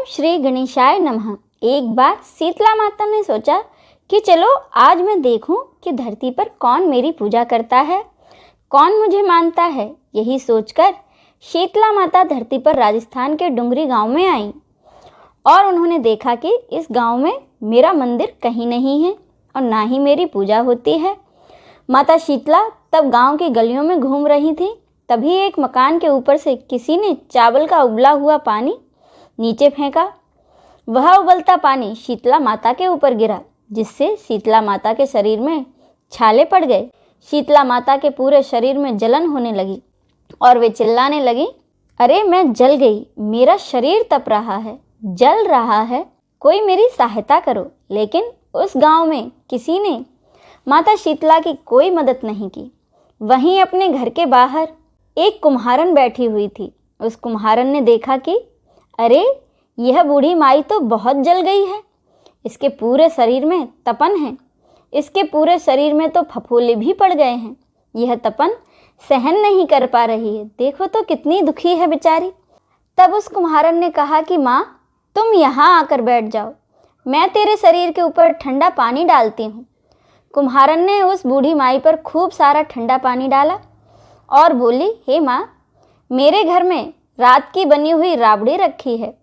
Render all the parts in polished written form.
श्री गणेशाय नमः। एक बार शीतला माता ने सोचा कि चलो आज मैं देखूं कि धरती पर कौन मेरी पूजा करता है, कौन मुझे मानता है। यही सोचकर शीतला माता धरती पर राजस्थान के डुंगरी गांव में आई और उन्होंने देखा कि इस गांव में मेरा मंदिर कहीं नहीं है और ना ही मेरी पूजा होती है। माता शीतला तब गांव की गलियों में घूम रही थी। तभी एक मकान के ऊपर से किसी ने चावल का उबला हुआ पानी नीचे फेंका। वह उबलता पानी शीतला माता के ऊपर गिरा, जिससे शीतला माता के शरीर में छाले पड़ गए। शीतला माता के पूरे शरीर में जलन होने लगी और वे चिल्लाने लगी, अरे मैं जल गई, मेरा शरीर तप रहा है, जल रहा है, कोई मेरी सहायता करो। लेकिन उस गांव में किसी ने माता शीतला की कोई मदद नहीं की। वहीं अपने घर के बाहर एक कुम्हारन बैठी हुई थी। उस कुम्हारन ने देखा कि अरे यह बूढ़ी माई तो बहुत जल गई है, इसके पूरे शरीर में तपन है, इसके पूरे शरीर में तो फफोले भी पड़ गए हैं, यह तपन सहन नहीं कर पा रही है, देखो तो कितनी दुखी है बेचारी। तब उस कुम्हारन ने कहा कि माँ तुम यहाँ आकर बैठ जाओ, मैं तेरे शरीर के ऊपर ठंडा पानी डालती हूँ। कुम्हारन ने उस बूढ़ी माई पर खूब सारा ठंडा पानी डाला और बोली, हे माँ, मेरे घर में रात की बनी हुई राबड़ी रखी है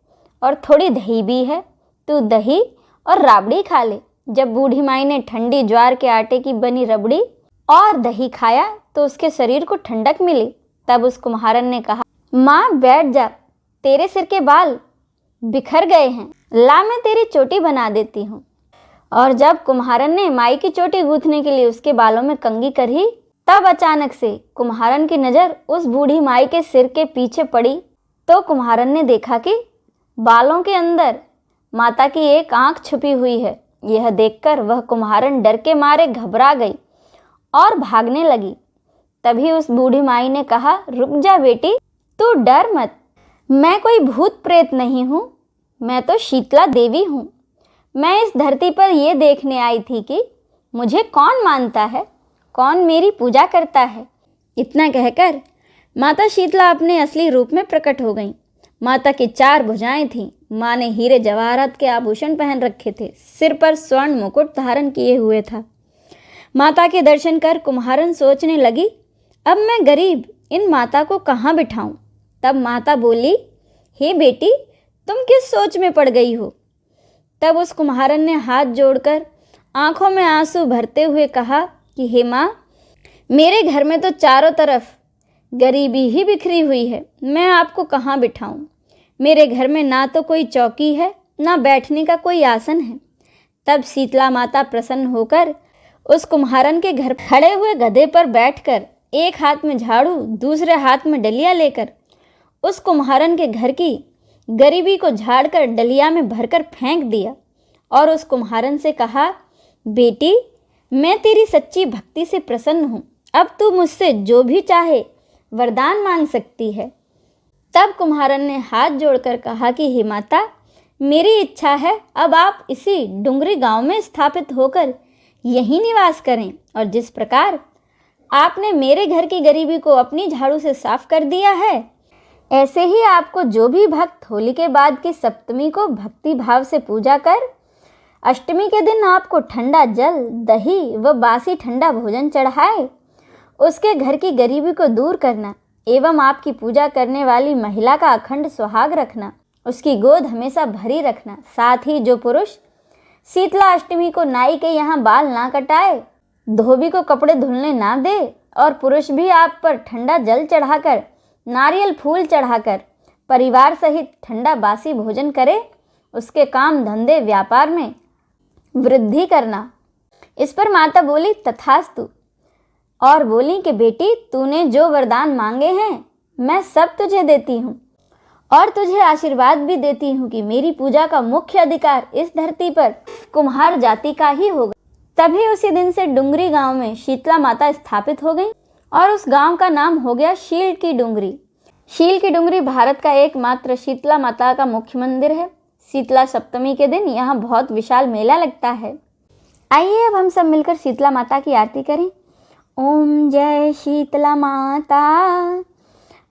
और थोड़ी दही भी है, तू दही और राबड़ी खा ले। जब बूढ़ी माई ने ठंडी ज्वार के आटे की बनी रबड़ी और दही खाया तो उसके शरीर को ठंडक मिली। तब उस कुम्हारन ने कहा, माँ बैठ जा, तेरे सिर के बाल बिखर गए हैं, ला मैं तेरी चोटी बना देती हूँ। और जब कुम्हारन ने माई की चोटी गूंथने के लिए उसके बालों में कंघी करी, तब अचानक से कुम्हारन की नज़र उस बूढ़ी माई के सिर के पीछे पड़ी तो कुम्हारन ने देखा कि बालों के अंदर माता की एक आंख छुपी हुई है। यह देखकर वह कुम्हारन डर के मारे घबरा गई और भागने लगी। तभी उस बूढ़ी माई ने कहा, रुक जा बेटी, तू डर मत, मैं कोई भूत प्रेत नहीं हूँ, मैं तो शीतला देवी हूँ। मैं इस धरती पर ये देखने आई थी कि मुझे कौन मानता है, कौन मेरी पूजा करता है। इतना कहकर माता शीतला अपने असली रूप में प्रकट हो गईं। माता की 4 भुजाएं थीं। माँ ने हीरे जवाहरात के आभूषण पहन रखे थे, सिर पर स्वर्ण मुकुट धारण किए हुए था। माता के दर्शन कर कुम्हारन सोचने लगी, अब मैं गरीब इन माता को कहाँ बिठाऊं। तब माता बोली, हे बेटी, तुम किस सोच में पड़ गई हो। तब उस कुम्हारन ने हाथ जोड़कर आंखों में आंसू भरते हुए कहा कि हे माँ, मेरे घर में तो चारों तरफ गरीबी ही बिखरी हुई है, मैं आपको कहाँ बिठाऊं। मेरे घर में ना तो कोई चौकी है, ना बैठने का कोई आसन है। तब शीतला माता प्रसन्न होकर उस कुम्हारन के घर खड़े हुए गधे पर बैठकर एक हाथ में झाड़ू, दूसरे हाथ में डलिया लेकर उस कुम्हारन के घर की गरीबी को झाड़कर डलिया में भरकर फेंक दिया और उस कुम्हारन से कहा, बेटी, मैं तेरी सच्ची भक्ति से प्रसन्न हूँ, अब तू मुझसे जो भी चाहे वरदान मांग सकती है। तब कुम्हारन ने हाथ जोड़कर कहा कि हे माता, मेरी इच्छा है अब आप इसी डुंगरी गांव में स्थापित होकर यहीं निवास करें और जिस प्रकार आपने मेरे घर की गरीबी को अपनी झाड़ू से साफ कर दिया है, ऐसे ही आपको जो भी भक्त होली के बाद की सप्तमी को भक्ति भाव से पूजा कर अष्टमी के दिन आपको ठंडा जल, दही व बासी ठंडा भोजन चढ़ाए, उसके घर की गरीबी को दूर करना एवं आपकी पूजा करने वाली महिला का अखंड सुहाग रखना, उसकी गोद हमेशा भरी रखना। साथ ही जो पुरुष शीतला अष्टमी को नाई के यहाँ बाल ना कटाए, धोबी को कपड़े धुलने ना दे और पुरुष भी आप पर ठंडा जल चढ़ाकर, नारियल फूल चढ़ाकर परिवार सहित ठंडा बासी भोजन करे, उसके काम धंधे व्यापार में वृद्धि करना। इस पर माता बोली, तथास्तु, और बोली कि बेटी, तूने जो वरदान मांगे हैं मैं सब तुझे देती हूँ और तुझे आशीर्वाद भी देती हूँ कि मेरी पूजा का मुख्य अधिकार इस धरती पर कुम्हार जाति का ही होगा। तभी उसी दिन से डुंगरी गांव में शीतला माता स्थापित हो गई और उस गांव का नाम हो गया शील की डुंगरी। शील की डुंगरी भारत का एकमात्र शीतला माता का मुख्य मंदिर है। शीतला सप्तमी के दिन यहाँ बहुत विशाल मेला लगता है। आइए अब हम सब मिलकर शीतला माता की आरती करें। ओम जय शीतला माता,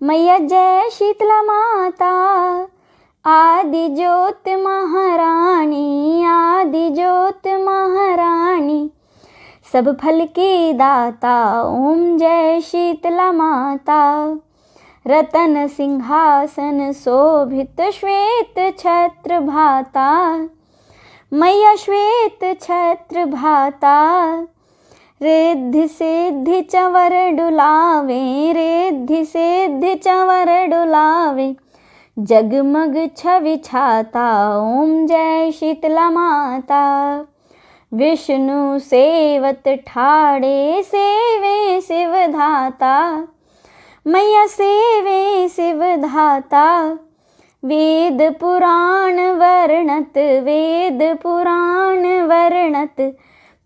मैया जय शीतला माता, आदि ज्योत महारानी, आदि ज्योत महारानी, सब फल की दाता, ओम जय शीतला माता। रतन सिंहासन शोभित श्वेत छत्र भाता, मैया श्वेत छत्र भाता। रिद्धि सिद्धि चंवर डुलावे, रिद्धि सिद्धि चंवर डुलावे, जगमग छवि छाता, ओम जय शीतला माता। विष्णु सेवत ठाड़े, सेवे शिव धाता, मैया सेवे शिव धाता। वेद पुराण वर्णत, वेद पुराण वर्णत,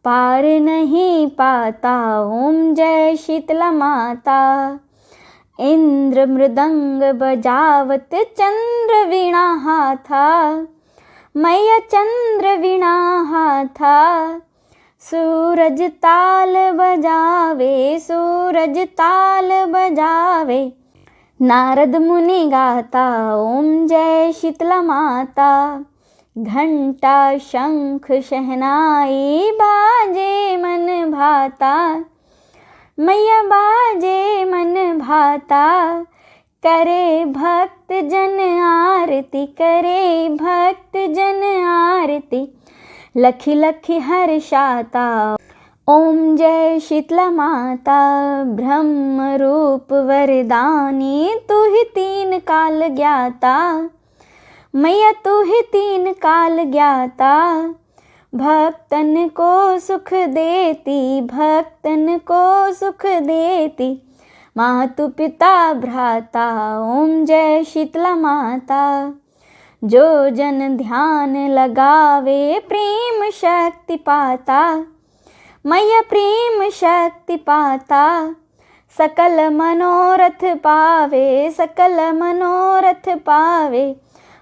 पार नहीं पाता, ओम जय शीतला माता। इंद्र मृदंग बजावत, चंद्र वीणा हाथा, मैया चंद्र वीणा हाथा। सूरज ताल बजावे, सूरज ताल बजावे, नारद मुनि गाता, ओम जय शीतला माता। घंटा शंख शहनाई, बाजे मन भाता, मैया बाजे मन भाता। करे भक्त जन आरती, करे भक्त जन आरती, लखी लखी हर्षाता, ओम जय शीतला माता। ब्रह्म रूप वरदानी, तू ही तीन काल ज्ञाता, मैया तू ही तीन काल ज्ञाता। भक्तन को सुख देती, भक्तन को सुख देती, मातु पिता भ्राता, ओम जय शीतला माता। जो जन ध्यान लगावे, प्रेम शक्ति पाता, मैया प्रेम शक्ति पाता। सकल मनोरथ पावे, सकल मनोरथ पावे,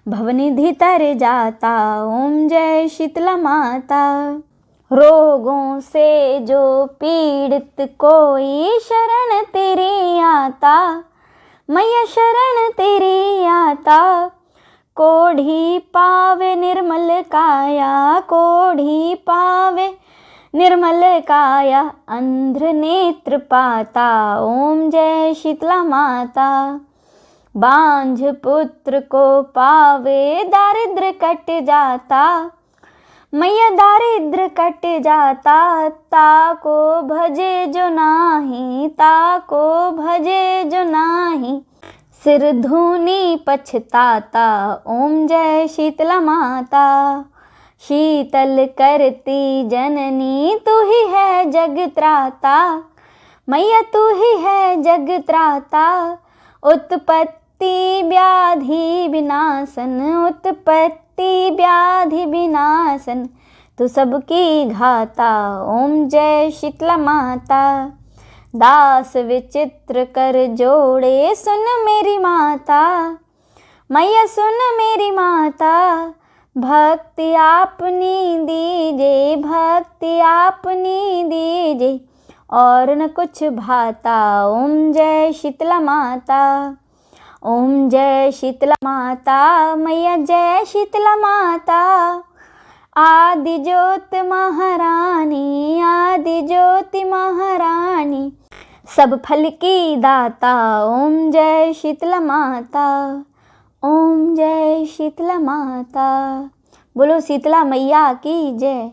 भवनिधि तर जाता, ओम जय शीतला माता। रोगों से जो पीड़ित कोई, शरण तेरी आता, मैया शरण तेरी आता। कोढ़ी पावे निर्मल काया, कोढ़ी पावे निर्मल काया, अंध्र नेत्र पाता, ओम जय शीतला माता। बांझ पुत्र को पावे, दारिद्र कट जाता, मैया दारिद्र कट जाता। ताको भजे जो नाही, ताको भजे जो नाही, सिर धूनी पछताता, ओम जय शीतला माता। शीतल करती जननी, तू ही है जग त्राता, मैया तू ही है जग त्राता। उत्पत्ति व्याधि विनाशन, उत्पत्ति व्याधि विनाशन, तू सबकी घाता, ओम जय शीतला माता। दास विचित्र कर जोड़े, सुन मेरी माता, मैया सुन मेरी माता। भक्ति आपनी दीजे, भक्ति आपनी दीजे, और न कुछ भाता, ओम जय शीतला माता। ओम जय शीतला माता, मैया जय शीतला माता। आदि ज्योत महारानी, आदि ज्योति महारानी, सब फल की दाता, ओम जय शीतला माता। ओम जय शीतला माता। बोलो शीतला मैया की जय।